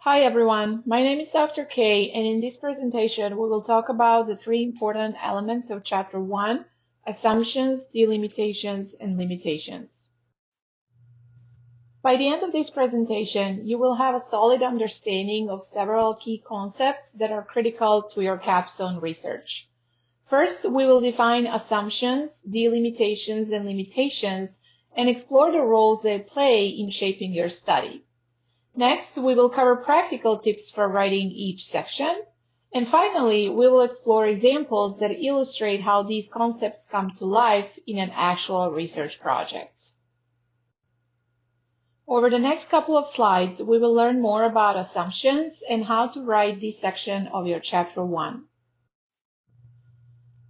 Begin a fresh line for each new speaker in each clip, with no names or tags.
Hi everyone, my name is Dr. K, and in this presentation we will talk about the three important elements of Chapter 1, Assumptions, Delimitations, and Limitations. By the end of this presentation, you will have a solid understanding of several key concepts that are critical to your capstone research. First, we will define assumptions, delimitations, and limitations, and explore the roles they play in shaping your study. Next, we will cover practical tips for writing each section. And finally, we will explore examples that illustrate how these concepts come to life in an actual research project. Over the next couple of slides, we will learn more about assumptions and how to write this section of your Chapter 1.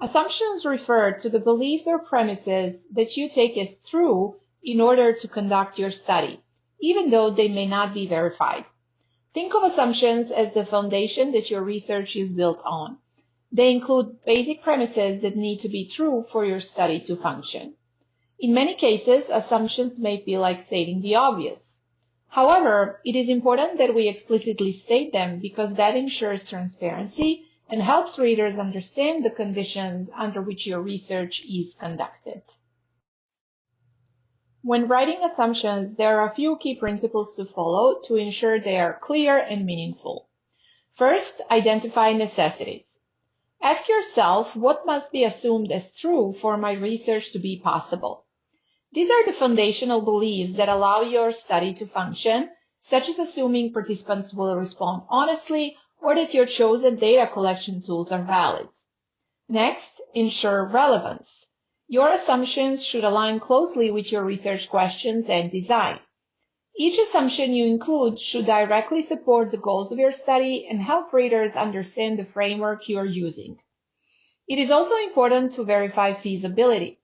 Assumptions refer to the beliefs or premises that you take as true in order to conduct your study, even though they may not be verified. Think of assumptions as the foundation that your research is built on. They include basic premises that need to be true for your study to function. In many cases, assumptions may feel like stating the obvious. However, it is important that we explicitly state them because that ensures transparency and helps readers understand the conditions under which your research is conducted. When writing assumptions, there are a few key principles to follow to ensure they are clear and meaningful. First, identify necessities. Ask yourself what must be assumed as true for my research to be possible. These are the foundational beliefs that allow your study to function, such as assuming participants will respond honestly or that your chosen data collection tools are valid. Next, ensure relevance. Your assumptions should align closely with your research questions and design. Each assumption you include should directly support the goals of your study and help readers understand the framework you are using. It is also important to verify feasibility.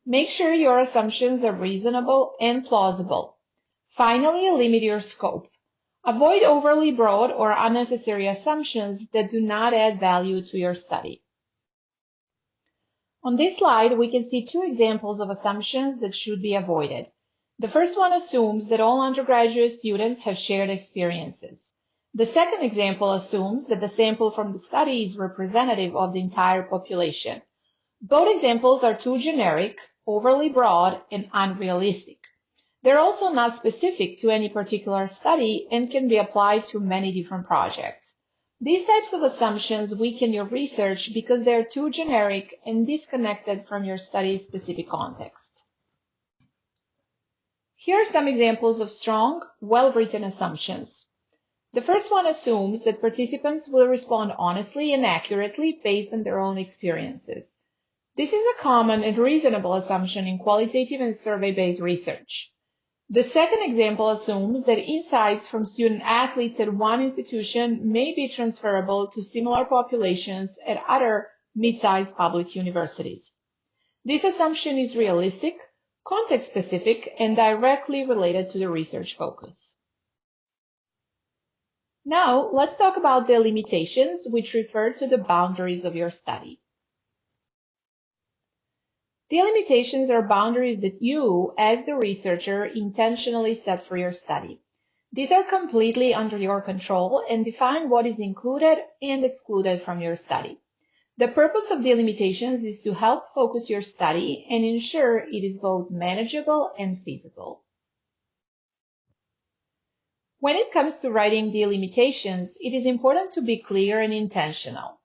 Make sure your assumptions are reasonable and plausible. Finally, limit your scope. Avoid overly broad or unnecessary assumptions that do not add value to your study. On this slide, we can see two examples of assumptions that should be avoided. The first one assumes that all undergraduate students have shared experiences. The second example assumes that the sample from the study is representative of the entire population. Both examples are too generic, overly broad, and unrealistic. They're also not specific to any particular study and can be applied to many different projects. These types of assumptions weaken your research because they are too generic and disconnected from your study's specific context. Here are some examples of strong, well-written assumptions. The first one assumes that participants will respond honestly and accurately based on their own experiences. This is a common and reasonable assumption in qualitative and survey-based research. The second example assumes that insights from student athletes at one institution may be transferable to similar populations at other mid-sized public universities. This assumption is realistic, context-specific, and directly related to the research focus. Now, let's talk about the limitations, which refer to the boundaries of your study. Delimitations are boundaries that you, as the researcher, intentionally set for your study. These are completely under your control and define what is included and excluded from your study. The purpose of delimitations is to help focus your study and ensure it is both manageable and feasible. When it comes to writing delimitations, it is important to be clear and intentional.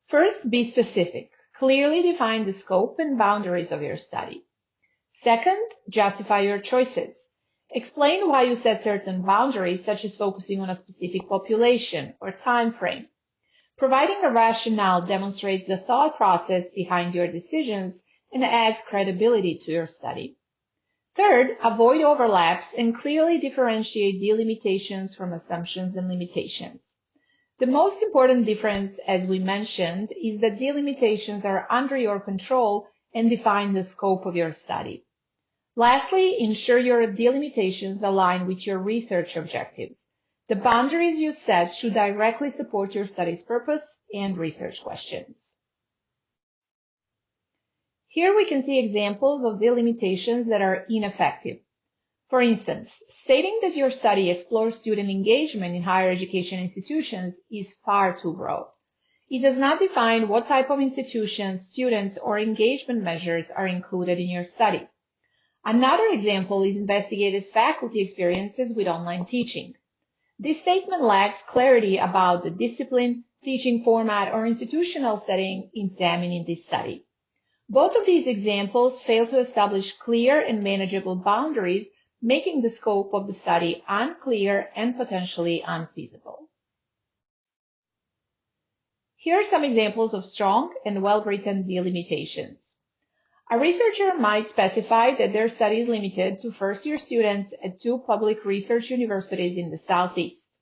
First, be specific. Clearly define the scope and boundaries of your study. Second, justify your choices. Explain why you set certain boundaries, such as focusing on a specific population or time frame. Providing a rationale demonstrates the thought process behind your decisions and adds credibility to your study. Third, avoid overlaps and clearly differentiate delimitations from assumptions and limitations. The most important difference, as we mentioned, is that delimitations are under your control and define the scope of your study. Lastly, ensure your delimitations align with your research objectives. The boundaries you set should directly support your study's purpose and research questions. Here we can see examples of delimitations that are ineffective. For instance, stating that your study explores student engagement in higher education institutions is far too broad. It does not define what type of institutions, students, or engagement measures are included in your study. Another example is investigated faculty experiences with online teaching. This statement lacks clarity about the discipline, teaching format, or institutional setting examined in this study. Both of these examples fail to establish clear and manageable boundaries, making the scope of the study unclear and potentially unfeasible. Here are some examples of strong and well-written delimitations. A researcher might specify that their study is limited to first-year students at 2 public research universities in the Southeast.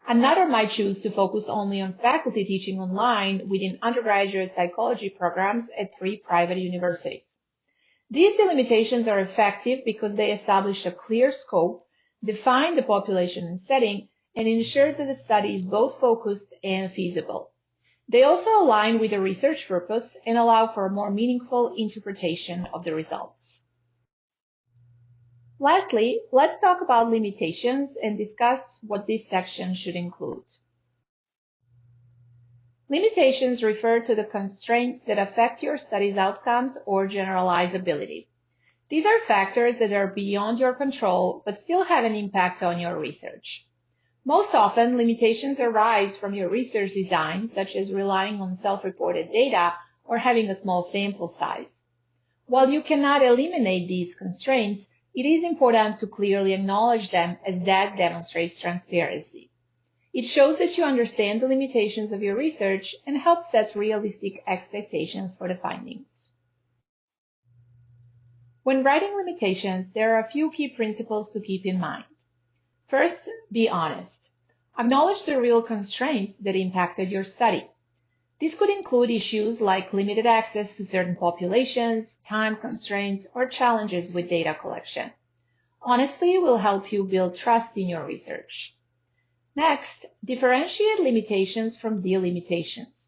Another might choose to focus only on faculty teaching online within undergraduate psychology programs at 3 private universities. These delimitations are effective because they establish a clear scope, define the population and setting, and ensure that the study is both focused and feasible. They also align with the research purpose and allow for a more meaningful interpretation of the results. Lastly, let's talk about limitations and discuss what this section should include. Limitations refer to the constraints that affect your study's outcomes or generalizability. These are factors that are beyond your control but still have an impact on your research. Most often, limitations arise from your research design, such as relying on self-reported data or having a small sample size. While you cannot eliminate these constraints, it is important to clearly acknowledge them, as that demonstrates transparency. It shows that you understand the limitations of your research and helps set realistic expectations for the findings. When writing limitations, there are a few key principles to keep in mind. First, be honest. Acknowledge the real constraints that impacted your study. This could include issues like limited access to certain populations, time constraints, or challenges with data collection. Honesty will help you build trust in your research. Next, differentiate limitations from delimitations.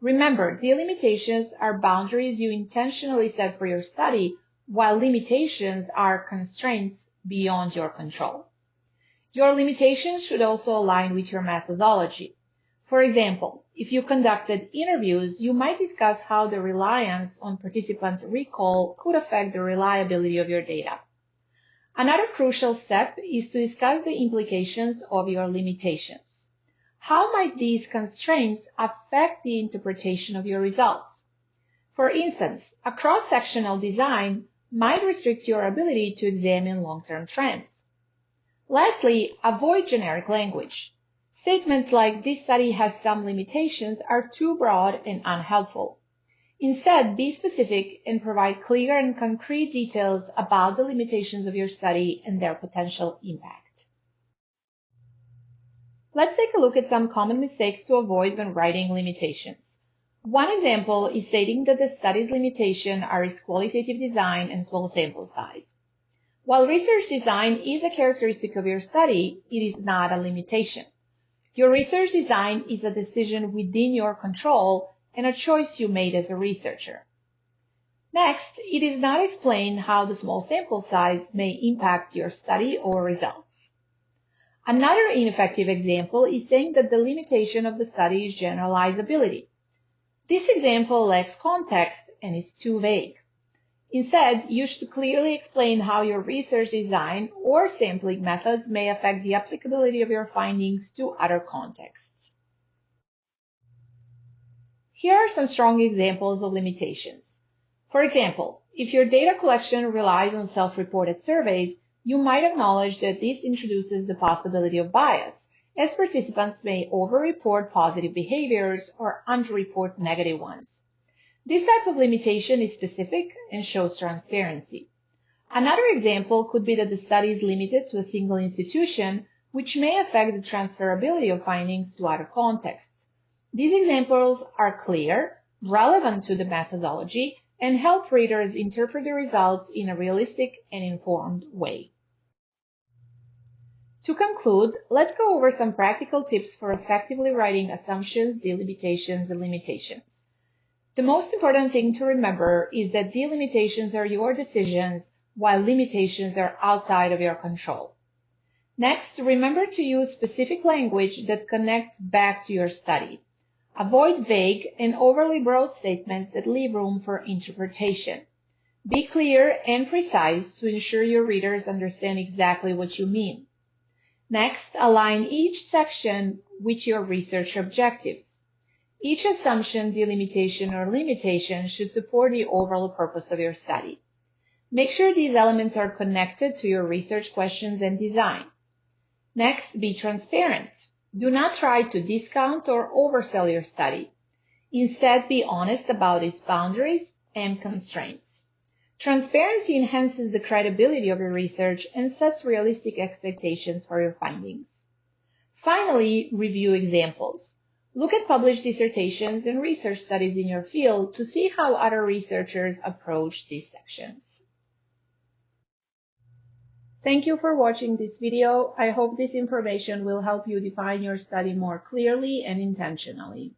Remember, delimitations are boundaries you intentionally set for your study, while limitations are constraints beyond your control. Your limitations should also align with your methodology. For example, if you conducted interviews, you might discuss how the reliance on participant recall could affect the reliability of your data. Another crucial step is to discuss the implications of your limitations. How might these constraints affect the interpretation of your results? For instance, a cross-sectional design might restrict your ability to examine long-term trends. Lastly, avoid generic language. Statements like "this study has some limitations" are too broad and unhelpful. Instead, be specific and provide clear and concrete details about the limitations of your study and their potential impact. Let's take a look at some common mistakes to avoid when writing limitations. One example is stating that the study's limitations are its qualitative design and small sample size. While research design is a characteristic of your study, it is not a limitation. Your research design is a decision within your control and a choice you made as a researcher. Next, it is not explained how the small sample size may impact your study or results. Another ineffective example is saying that the limitation of the study is generalizability. This example lacks context and is too vague. Instead, you should clearly explain how your research design or sampling methods may affect the applicability of your findings to other contexts. Here are some strong examples of limitations. For example, if your data collection relies on self-reported surveys, you might acknowledge that this introduces the possibility of bias, as participants may over-report positive behaviors or under-report negative ones. This type of limitation is specific and shows transparency. Another example could be that the study is limited to a single institution, which may affect the transferability of findings to other contexts. These examples are clear, relevant to the methodology, and help readers interpret the results in a realistic and informed way. To conclude, let's go over some practical tips for effectively writing assumptions, delimitations, and limitations. The most important thing to remember is that delimitations are your decisions, while limitations are outside of your control. Next, remember to use specific language that connects back to your study. Avoid vague and overly broad statements that leave room for interpretation. Be clear and precise to ensure your readers understand exactly what you mean. Next, align each section with your research objectives. Each assumption, delimitation, or limitation should support the overall purpose of your study. Make sure these elements are connected to your research questions and design. Next, be transparent. Do not try to discount or oversell your study. Instead, be honest about its boundaries and constraints. Transparency enhances the credibility of your research and sets realistic expectations for your findings. Finally, review examples. Look at published dissertations and research studies in your field to see how other researchers approach these sections. Thank you for watching this video. I hope this information will help you define your study more clearly and intentionally.